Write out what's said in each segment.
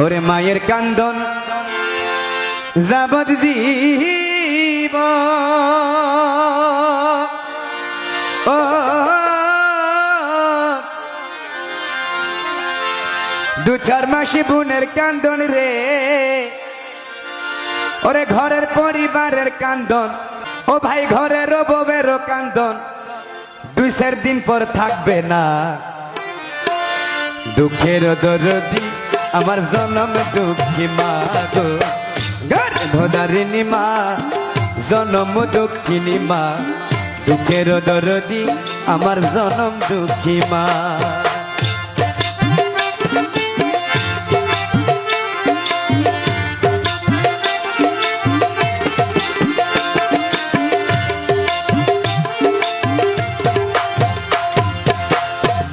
ওরে মায়ের কান্দন যাবত জীব ও দু চার মাসে বোনের কান্দন রে ওরে ঘরের পরিবারের কান্দন ও ভাই ঘরের বউয়েরও কান্দন দুই চার দিন পর থাকবে না দুঃখের দরদি আমার জনম দুঃখী মা গো গর্ভধারিণী মা জনম দুঃখিনী মা দুঃখের দরদি আমার জনম দুঃখী মা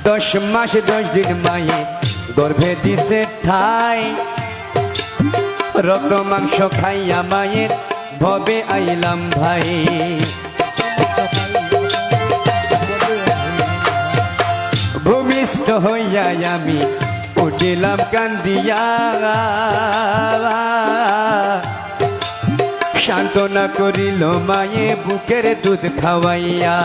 দশ মাস 10 দিন মায়ে গর্ভে দিছে ঠাই রক্ত মাংস খাইয়া মায়ের ভবে আইলাম ভাই ভূমিষ্ঠ হইয়া আমি উঠিলাম কান্দিয়া সান্ত্বনা করিল মায়ে বুকের দুধ খাওয়াইয়া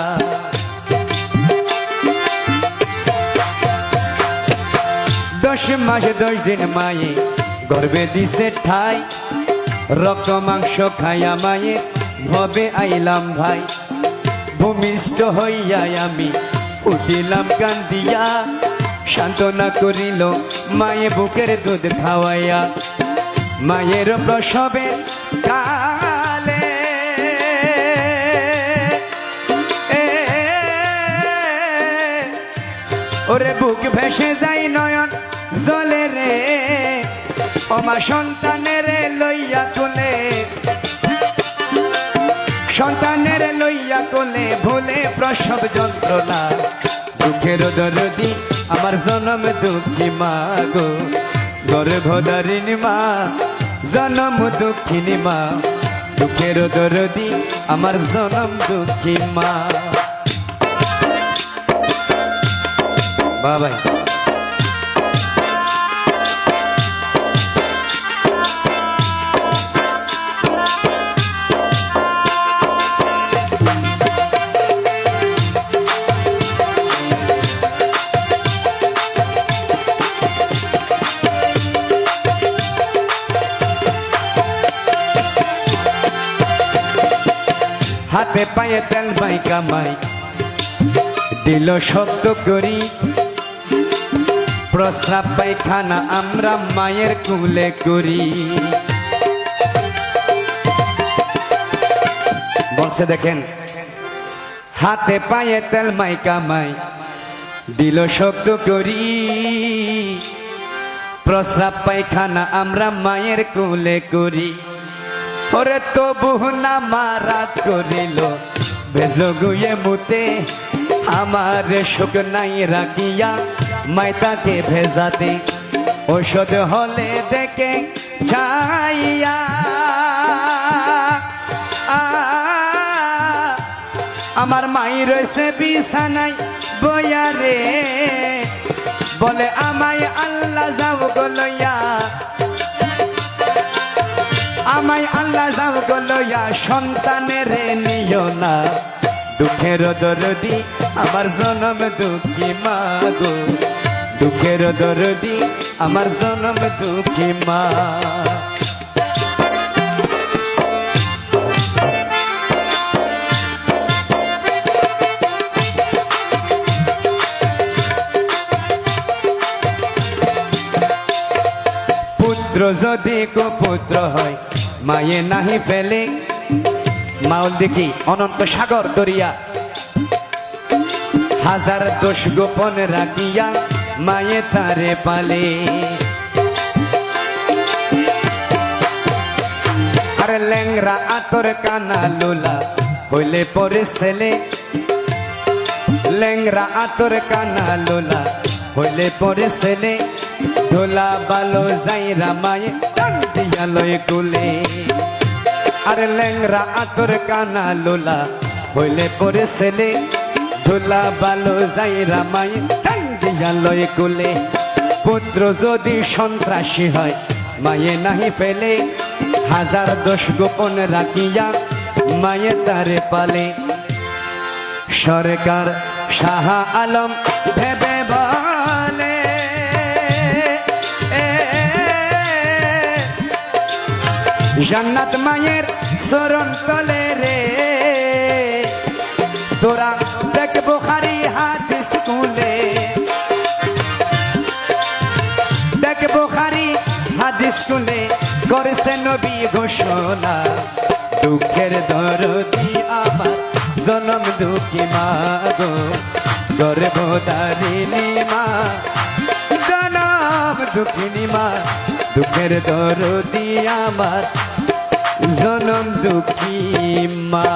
দশ মাস 10 দিন মায়ে গর্ভে দিছে ঠাই রক্ত মাংস খাইয়া মায়ে ভবে আইলাম ভাই ভূমিষ্ঠ হইয়া আমি উঠিলাম কান্দিয়া সান্ত্বনা করিল মায়ে বুকের দুধ খাওয়াইয়া মায়ের প্রসবের কালে ওরে বুক ভেসে যাই নয়ন জলে রে ওমা সন্তানের লইয়া কোলে সন্তানের লইয়া কোলে ভুলে প্রসব যন্ত্রণা দুঃখের দরদি আমার জনম দুঃখী মা গো গর্ভধারিণী মা জনম দুঃখিনী মা দুঃখের দরদি আমার জনম দুঃখী মা বাবাই হাতে পায়ে তেল মাই কামাই দিল শব্দ করি প্রস্রাব পায়খানা আমরা মায়ের কুলে করি বলছে দেখেন হাতে পায়ে তেল মাই কামাই দিল শব্দ করি প্রস্রাব পায়খানা আমরা মায়ের কুলে করি ওরে তবু না মারাত করিল ভেজলো গুয়ে মুতে আমার শোক নাই রাখিয়া মাইতাকে ভেজাতে ঔষধ হলে দেখে ছাইয়া আমার মাই রয়েছে বিছানায় বইয়া রে বলে আমায় আল্লাহ যাও গো লইয়া আমায় আল্লাহ যাও গো লইয়া সন্তানের নিও না দুঃখের দরদি আমার জনম দুঃখী মা গো দুঃখের দরদি আমার জনম দুঃখী মা পুত্র যদি কুপুত্র হয় মায়ে নাহি ফেলে মাউল দেখি অনন্ত সাগর দরিয়া হাজার দোষ গোপন রাখিয়া মায়ে তারে পালে আর ল্যাংরা আতর কানা লোলা হইলে পরে ছেলে ল্যাংরা আতর কানা লোলা হইলে পরে ছেলে ধোলা বালো যাইরা মায়ে টান দিয়া লয় কুলে আর ল্যাংরা আতর কানা লোলা হইলে পরে ছেলে ধুলা বালো যাইরা মায়ে টান দিয়া লয় কুলে পুত্র যদি সন্ত্রাসী হয় মায়ে নাহি পেলে হাজার দোষ গোপন রাখিয়া মায়ে তারে পালে সরকার শাহ আলম ভেবে বলে জান্নাত মায়ের চরণ তলে রে তোরা দেখ বুখারী হাদিস খুলে দেখ বুখারী হাদিস খুলে করেছে নবী ঘোষণা দুঃখের দরদি আমার জনম দুঃখী মা গো গর্ভধারিণী মা জনম দুঃখিনী মা দুঃখের দরদি আমার জনম দুঃখী মা।